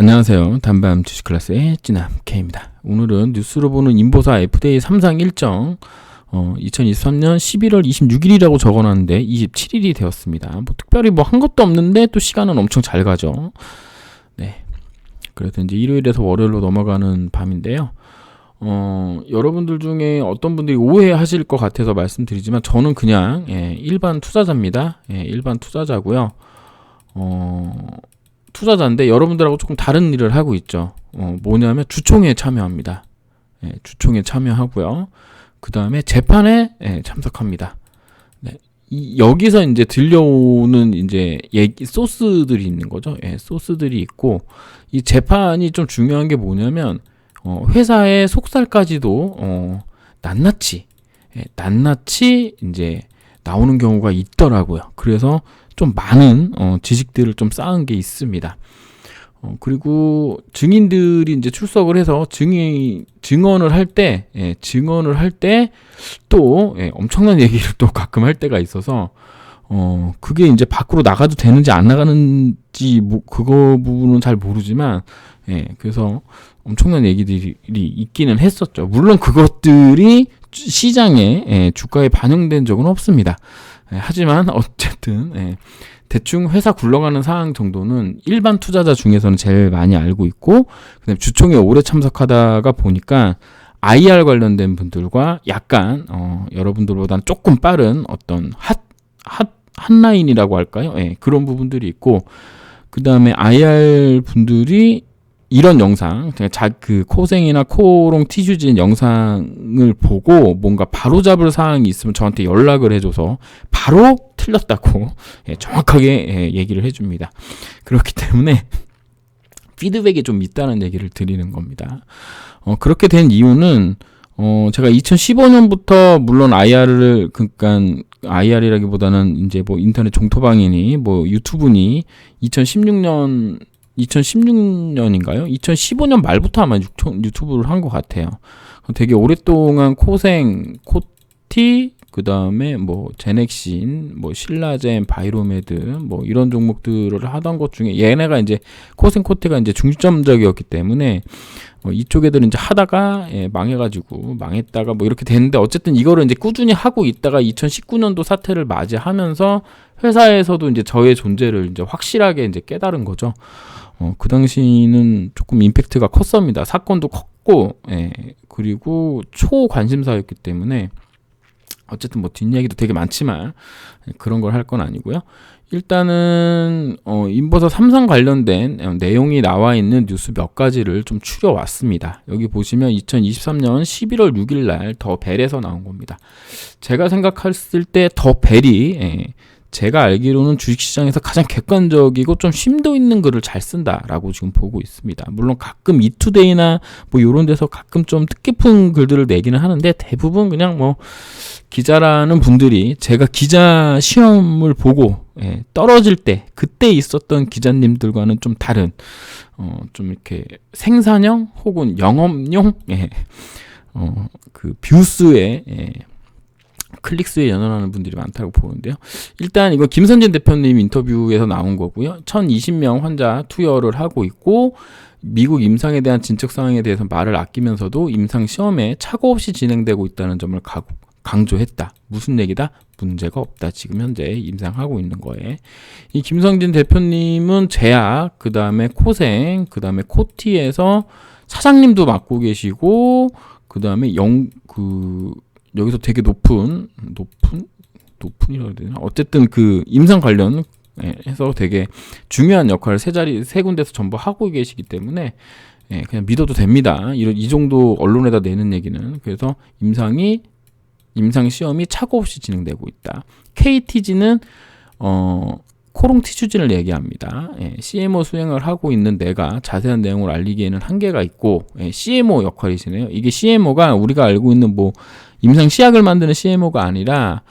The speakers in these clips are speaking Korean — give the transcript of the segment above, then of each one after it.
안녕하세요. 단밤 주식 클래스의 찌남 K입니다. 오늘은 뉴스로 보는 인보사 FDA 3상 일정 2023년 11월 26일이라고 적어놨는데 27일이 되었습니다. 뭐 특별히 뭐 한 것도 없는데 또 시간은 엄청 잘 가죠. 네. 그래서 이제 일요일에서 월요일로 넘어가는 밤인데요. 여러분들 중에 어떤 분들이 오해하실 것 같아서 말씀드리지만 저는 그냥 일반 투자자입니다. 일반 투자자고요. 투자자인데 여러분들하고 조금 다른 일을 하고 있죠. 뭐냐면 주총에 참여합니다. 주총에 참여하고요. 그 다음에 재판에 참석합니다. 네. 여기서 이제 들려오는 이제 소스들이 있는 거죠. 소스들이 있고 이 재판이 좀 중요한 게 뭐냐면 회사의 속살까지도 낱낱이 이제 나오는 경우가 있더라고요. 그래서 좀 많은 지식들을 좀 쌓은 게 있습니다. 그리고 증인들이 이제 출석을 해서 증언을 할 때 또 엄청난 얘기를 또 가끔 할 때가 있어서 그게 이제 밖으로 나가도 되는지 안 나가는지 그거 부분은 잘 모르지만 그래서 엄청난 얘기들이 있기는 했었죠. 물론 그것들이 시장에 주가에 반영된 적은 없습니다. 하지만 어쨌든 대충 회사 굴러가는 상황 정도는 일반 투자자 중에서는 제일 많이 알고 있고, 그다음에 주총에 오래 참석하다가 보니까 IR 관련된 분들과 약간 여러분들보다는 조금 빠른 어떤 핫라인이라고 할까요? 그런 부분들이 있고, 그다음에 IR 분들이 이런 영상, 그 코생이나 코롱 티슈진 영상을 보고 뭔가 바로잡을 사항이 있으면 저한테 연락을 해줘서 바로 틀렸다고 정확하게 얘기를 해줍니다. 그렇기 때문에 피드백이 좀 있다는 얘기를 드리는 겁니다. 그렇게 된 이유는 제가 2015년부터 물론 그러니까 IR이라기보다는 이제 뭐 인터넷 종토방이니 뭐 유튜브니 2016년인가요? 2015년 말부터 아마 유튜브를 한 것 같아요. 되게 오랫동안 코생, 코티, 그 다음에 뭐 제넥신, 뭐 신라젠, 바이로메드, 뭐 이런 종목들을 하던 것 중에 얘네가 이제 코생, 코티가 이제 중점적이었기 때문에 이쪽 애들은 이제 하다가 망해가지고 망했다가 뭐 이렇게 됐는데, 어쨌든 이거를 이제 꾸준히 하고 있다가 2019년도 사태를 맞이하면서 회사에서도 이제 저의 존재를 이제 확실하게 이제 깨달은 거죠. 그 당시는 조금 임팩트가 컸습니다. 사건도 컸고, 그리고 초관심사였기 때문에 어쨌든 뭐 뒷얘기도 되게 많지만 그런 걸 할 건 아니고요. 일단은 인버서 3상 관련된 내용이 나와 있는 뉴스 몇 가지를 좀 추려왔습니다. 여기 보시면 2023년 11월 6일 날 더 벨에서 나온 겁니다. 제가 생각했을 때 더 벨이 제가 알기로는 주식시장에서 가장 객관적이고 좀 심도 있는 글을 잘 쓴다라고 지금 보고 있습니다. 물론 가끔 이투데이나 뭐 이런 데서 가끔 좀 뜻깊은 글들을 내기는 하는데, 대부분 그냥 뭐 기자라는 분들이 제가 기자 시험을 보고 떨어질 때 그때 있었던 기자님들과는 좀 다른 좀 이렇게 생산형 혹은 영업용 그 뷰스의 클릭수에 연연하는 분들이 많다고 보는데요. 일단 이거 김선진 대표님 인터뷰에서 나온 거고요. 1020명 환자 투여를 하고 있고, 미국 임상에 대한 진척 상황에 대해서 말을 아끼면서도 임상 시험에 착오 없이 진행되고 있다는 점을 강조했다. 무슨 얘기다? 문제가 없다. 지금 현재 임상하고 있는 거에. 이 김성진 대표님은 제약, 그 다음에 코생, 그 다음에 코티에서 사장님도 맡고 계시고, 그 다음에 여기서 되게 높은이라고 해야 되나? 어쨌든 그 임상 관련 해서 되게 중요한 역할을 세 군데서 전부 하고 계시기 때문에 그냥 믿어도 됩니다. 이 정도 언론에다 내는 얘기는. 그래서 임상 시험이 착오 없이 진행되고 있다. KTG는 코롱 티슈진을 얘기합니다. CMO 수행을 하고 있는 내가 자세한 내용을 알리기에는 한계가 있고, CMO 역할이시네요. 이게 CMO가 우리가 알고 있는 뭐 임상 시약을 만드는 CMO가 아니라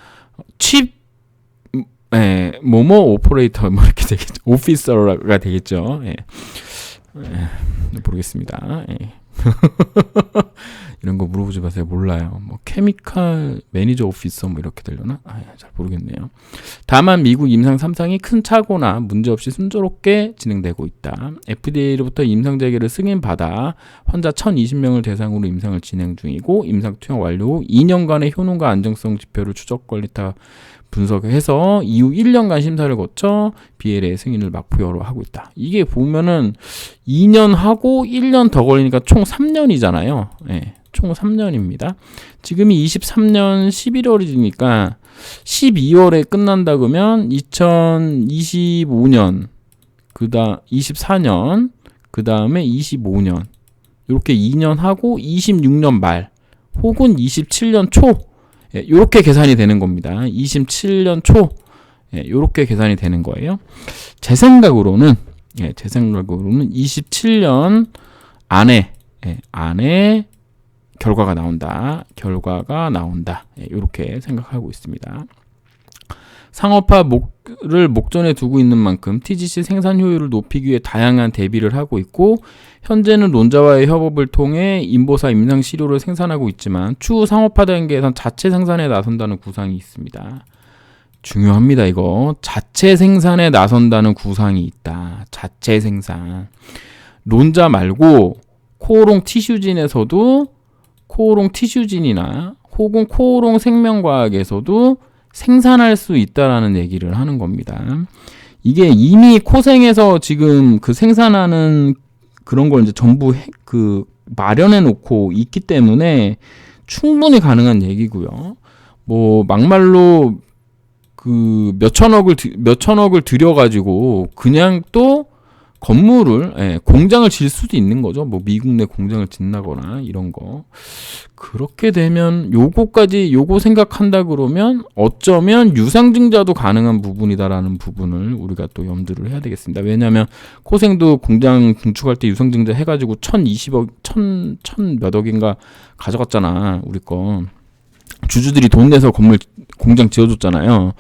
뭐뭐 오퍼레이터 뭐 이렇게 되겠죠. 오피서가 되겠죠. 모르겠습니다. 이런 거 물어보지 마세요. 몰라요. 뭐 케미칼 매니저 오피서 뭐 이렇게 되려나? 잘 모르겠네요. 다만 미국 임상 3상이 큰 착오나 문제없이 순조롭게 진행되고 있다. FDA로부터 임상 재개를 승인받아 환자 1,020명을 대상으로 임상을 진행 중이고 임상 투여 완료 후 2년간의 효능과 안정성 지표를 추적 관리타 분석해서 이후 1년간 심사를 거쳐 BLA 승인을 막표로 하고 있다. 이게 보면은 2년 하고 1년 더 걸리니까 총 3년이잖아요. 네, 총 3년입니다. 지금이 23년 11월이니까 12월에 끝난다 그러면 2025년, 24년, 그 다음에 25년 이렇게 2년 하고 26년 말 혹은 27년 초 이렇게 계산이 되는 겁니다. 27년 초 이렇게 계산이 되는 거예요. 제 생각으로는 27년 안에 결과가 나온다. 이렇게 생각하고 있습니다. 상업화를 목전에 두고 있는 만큼 TGC 생산 효율을 높이기 위해 다양한 대비를 하고 있고 현재는 론자와의 협업을 통해 인보사 임상 시료를 생산하고 있지만 추후 상업화 단계에선 자체 생산에 나선다는 구상이 있습니다. 중요합니다. 이거 자체 생산에 나선다는 구상이 있다. 자체 생산. 론자 말고 코오롱 티슈진에서도 코오롱 티슈진이나 혹은 코오롱 생명과학에서도 생산할 수 있다라는 얘기를 하는 겁니다. 이게 이미 코생에서 지금 그 생산하는 그런 걸 이제 전부 마련해 놓고 있기 때문에 충분히 가능한 얘기고요. 뭐 막말로 몇천억을 들여가지고 그냥 또 건물을 공장을 질 수도 있는 거죠. 뭐 미국 내 공장을 짓나거나 이런 거. 그렇게 되면 요거 생각한다 그러면 어쩌면 유상증자도 가능한 부분이다라는 부분을 우리가 또 염두를 해야 되겠습니다. 왜냐하면 코생도 공장 증축할 때 유상증자 해가지고 1,020억, 1,000몇 억인가 가져갔잖아. 우리 거. 주주들이 돈 내서 공장 지어줬잖아요.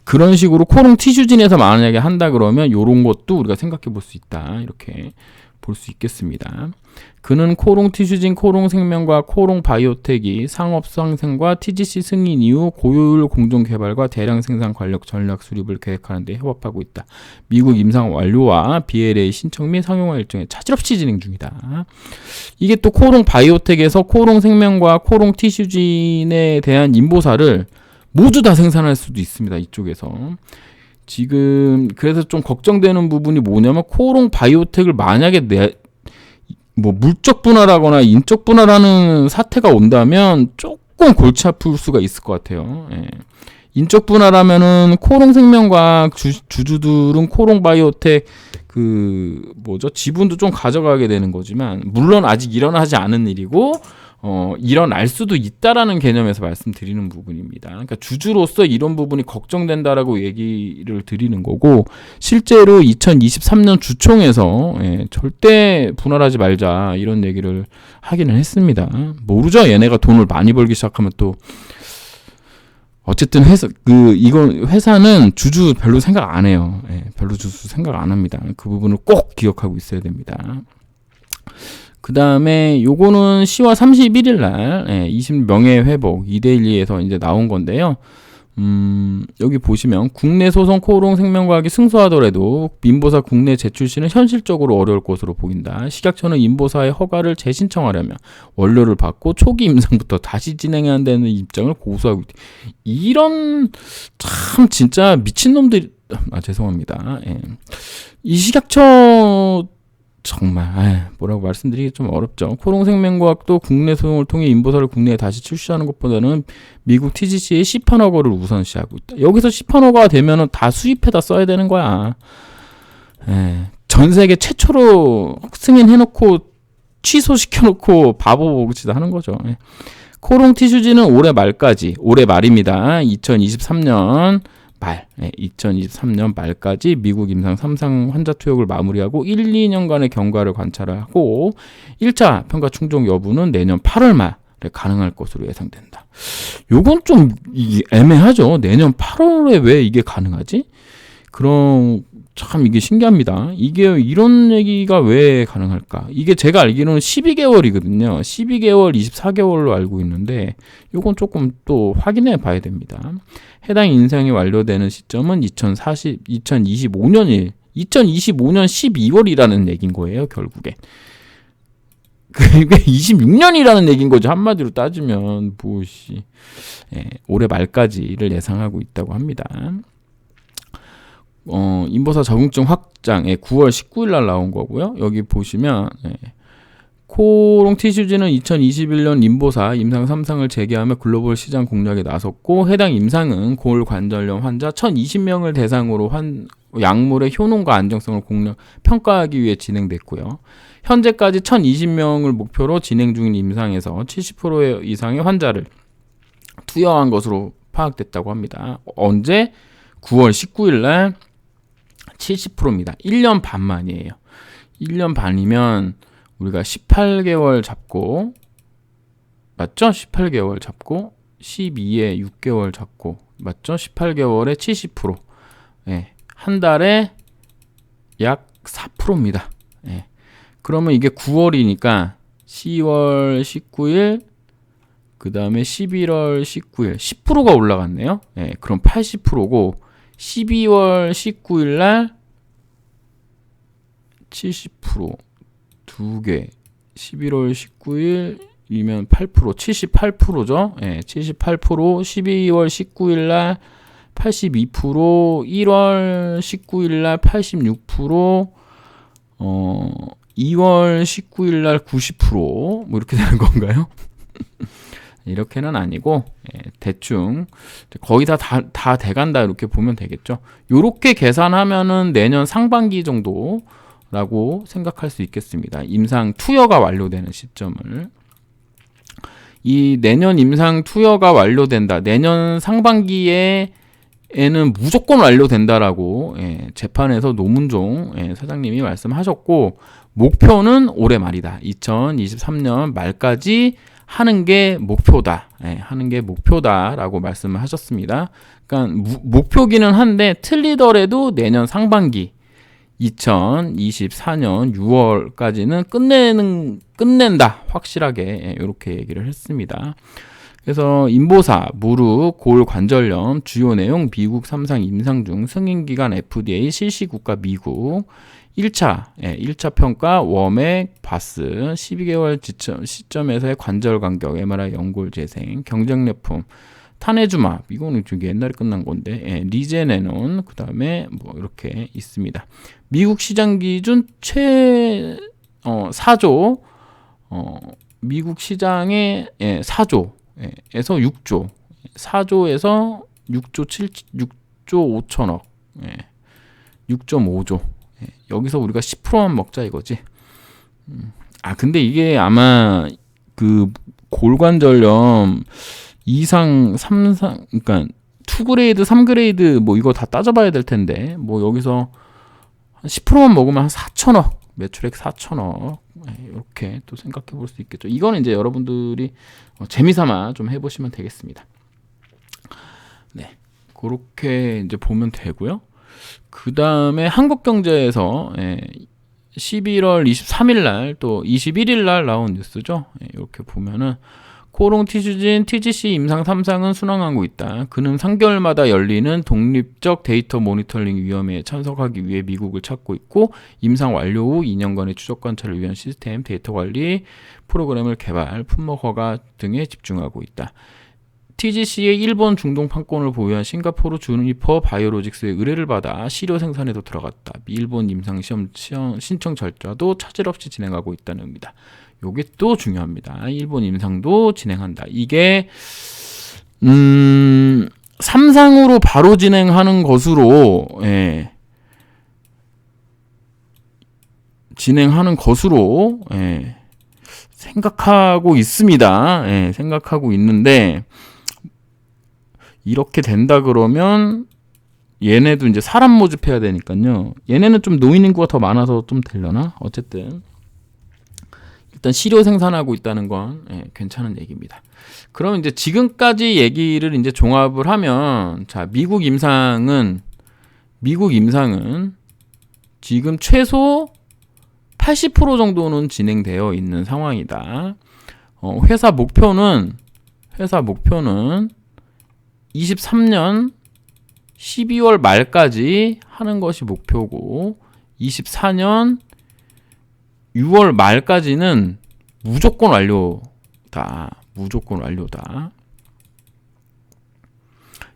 그런 식으로 코롱 티슈진에서 만약에 한다 그러면 요런 것도 우리가 생각해 볼 수 있다. 이렇게 볼 수 있겠습니다. 그는 코롱 티슈진, 코롱 생명과 코롱 바이오텍이 상업 상생과 TGC 승인 이후 고효율 공정 개발과 대량 생산 관력 전략 수립을 계획하는 데 협업하고 있다. 미국 임상 완료와 BLA 신청 및 상용화 일정에 차질 없이 진행 중이다. 이게 또 코롱 바이오텍에서 코롱 생명과 코롱 티슈진에 대한 인보사를 모두 다 생산할 수도 있습니다. 이쪽에서. 지금 그래서 좀 걱정되는 부분이 뭐냐면 코오롱 바이오텍을 만약에 물적 분할하거나 인적 분할하는 사태가 온다면 조금 골치 아플 수가 있을 것 같아요. 인적 분할하면은 코오롱 생명과학 주주들은 코오롱 바이오텍 지분도 좀 가져가게 되는 거지만 물론 아직 일어나지 않은 일이고 일어날 수도 있다라는 개념에서 말씀드리는 부분입니다. 그러니까 주주로서 이런 부분이 걱정된다라고 얘기를 드리는 거고 실제로 2023년 주총에서 절대 분할하지 말자 이런 얘기를 하기는 했습니다. 모르죠. 얘네가 돈을 많이 벌기 시작하면 또 어쨌든 이건 회사는 주주 별로 생각 안 해요. 별로 주주 생각 안 합니다. 그 부분을 꼭 기억하고 있어야 됩니다. 그 다음에 요거는 10월 31일 날 20명예 회복 2대1에서 이제 나온 건데요. 여기 보시면 국내 소송 코오롱 생명과학이 승소하더라도 인보사 국내 제출 시는 현실적으로 어려울 것으로 보인다. 식약처는 인보사의 허가를 재신청하려면 원료를 받고 초기 임상부터 다시 진행해야 한다는 입장을 고수하고 있다. 이런 참 진짜 미친놈들 죄송합니다. 이 식약처 정말 뭐라고 말씀드리기 좀 어렵죠. 코오롱 생명과학도 국내 소송을 통해 인보사를 국내에 다시 출시하는 것보다는 미국 TGC의 시판 허가를 우선시하고 있다. 여기서 시판 허가가 되면은 다 수입해다 써야 되는 거야. 전 세계 최초로 승인해놓고 취소시켜놓고 바보 보기치다 하는 거죠. 코오롱 티슈지는 올해 말입니다. 2023년 2023년 말까지 미국 임상 3상 환자 투여를 마무리하고 1, 2년간의 경과를 관찰하고 1차 평가 충족 여부는 내년 8월 말에 가능할 것으로 예상된다. 요건 좀 애매하죠. 내년 8월에 왜 이게 가능하지? 그럼 참 이게 신기합니다. 이게 이런 얘기가 왜 가능할까? 이게 제가 알기로는 12개월이거든요. 12개월, 24개월로 알고 있는데 요건 조금 또 확인해 봐야 됩니다. 해당 인상이 완료되는 시점은 2025년 12년 12월이라는 얘기인 거예요, 결국에. 그게 26년이라는 얘기인 거죠. 한마디로 따지면 올해 말까지를 예상하고 있다고 합니다. 인보사 적응증 확장 9월 19일 날 나온 거고요. 여기 보시면 코롱 티슈즈는 2021년 인보사 임상 3상을 제기하며 글로벌 시장 공략에 나섰고 해당 임상은 골관절염 환자 1,020명을 대상으로 약물의 효능과 안정성을 평가하기 위해 진행됐고요. 현재까지 1,020명을 목표로 진행 중인 임상에서 70% 이상의 환자를 투여한 것으로 파악됐다고 합니다. 언제? 9월 19일 날 70%입니다. 1년 반 만이에요. 1년 반이면 우리가 18개월 잡고 맞죠? 18개월 잡고 12에 6개월 잡고 맞죠? 18개월에 70%. 한 달에 약 4%입니다. 그러면 이게 9월이니까 10월 19일 그 다음에 11월 19일 10%가 올라갔네요. 그럼 80%고 12월 19일 날 70% 2개 11월 19일이면 8% 78%죠. 78% 12월 19일 날 82% 1월 19일 날 86% 2월 19일 날 90% 뭐 이렇게 되는 건가요? 이렇게는 아니고 대충 거의 다 돼간다 이렇게 보면 되겠죠. 이렇게 계산하면은 내년 상반기 정도라고 생각할 수 있겠습니다. 임상 투여가 완료되는 시점을. 이 내년 임상 투여가 완료된다. 내년 상반기에는 무조건 완료된다라고 재판에서 노문종 사장님이 말씀하셨고 목표는 올해 말이다. 2023년 말까지 하는 게 목표다. 하는 게 목표다라고 말씀을 하셨습니다. 그러니까 목표기는 한데 틀리더라도 내년 상반기 2024년 6월까지는 끝낸다. 확실하게 이렇게 얘기를 했습니다. 그래서 인보사, 무릎, 골 관절염 주요 내용 미국 3상 임상 중 승인기관 FDA 실시국가 미국 1차 평가 워맥 바스 12개월 시점에서의 관절 간격 MRI 연골 재생 경쟁내품 타네주맙 이거는 좀 옛날에 끝난 건데 리제네논 그 다음에 뭐 이렇게 있습니다. 미국 시장 기준 4조 미국 시장의 4조에서 6조 4조에서 6조 5천억 6.5조 여기서 우리가 10%만 먹자 이거지. 근데 이게 아마 그 골관절염 2상, 3상, 그러니까 2그레이드, 3그레이드 뭐 이거 다 따져봐야 될 텐데 뭐 여기서 한 10%만 먹으면 한 4천억 매출액 4천억 이렇게 또 생각해 볼 수 있겠죠. 이거는 이제 여러분들이 재미삼아 좀 해보시면 되겠습니다. 네, 그렇게 이제 보면 되고요. 그 다음에 한국경제에서 11월 23일 날 또 21일 날 나온 뉴스죠. 이렇게 보면은 코롱 티슈진 TGC 임상 3상은 순항하고 있다. 그는 3개월마다 열리는 독립적 데이터 모니터링 위원회에 참석하기 위해 미국을 찾고 있고 임상 완료 후 2년간의 추적 관찰을 위한 시스템 데이터 관리 프로그램을 개발, 품목 허가 등에 집중하고 있다. TGC의 일본 중동 판권을 보유한 싱가포르 주니퍼 바이오로직스의 의뢰를 받아 시료 생산에도 들어갔다. 일본 임상시험 신청 절차도 차질 없이 진행하고 있다는 의미다. 요게 또 중요합니다. 일본 임상도 진행한다. 이게 3상으로 바로 진행하는 것으로 생각하고 있습니다. 생각하고 있는데 이렇게 된다 그러면 얘네도 이제 사람 모집해야 되니까요. 얘네는 좀 노인 인구가 더 많아서 좀 되려나? 어쨌든 일단 시료 생산하고 있다는 건 괜찮은 얘기입니다. 그럼 이제 지금까지 얘기를 이제 종합을 하면 자 미국 임상은 지금 최소 80% 정도는 진행되어 있는 상황이다. 회사 목표는 23년 12월 말까지 하는 것이 목표고 24년 6월 말까지는 무조건 완료다. 무조건 완료다.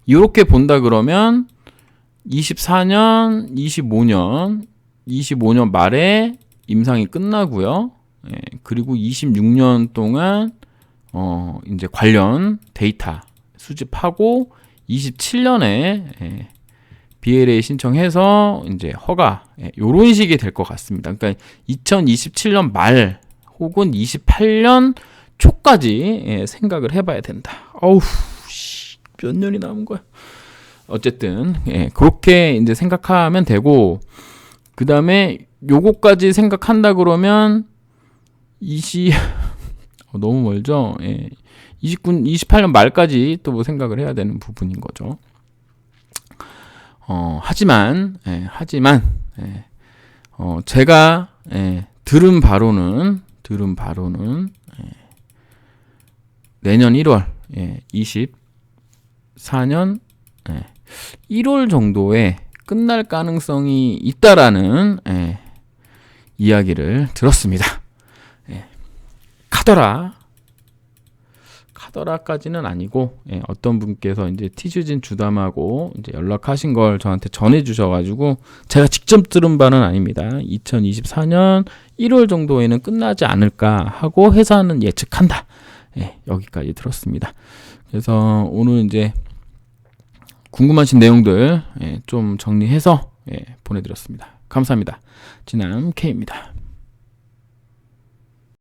이렇게 본다 그러면 24년, 25년 말에 임상이 끝나고요. 예, 그리고 26년 동안 이제 관련 데이터 수집하고 27년에 BLA 신청해서 이제 허가 요런 식이 될 것 같습니다. 그러니까 2027년 말 혹은 28년 초까지 생각을 해봐야 된다. 어우, 몇 년이 남은 거야. 어쨌든 그렇게 이제 생각하면 되고, 그 다음에 요거까지 생각한다 그러면 너무 멀죠. 28년 말까지 또 뭐 생각을 해야 되는 부분인 거죠. 하지만 제가 들은 바로는 내년 1월 24년 1월 정도에 끝날 가능성이 있다라는 이야기를 들었습니다. 카더라까지는 아니고 어떤 분께서 이제 티슈진 주담하고 이제 연락하신 걸 저한테 전해 주셔가지고 제가 직접 들은 바는 아닙니다. 2024년 1월 정도에는 끝나지 않을까 하고 회사는 예측한다. 여기까지 들었습니다. 그래서 오늘 이제 궁금하신 내용들 좀 정리해서 보내드렸습니다. 감사합니다. 진남 K입니다.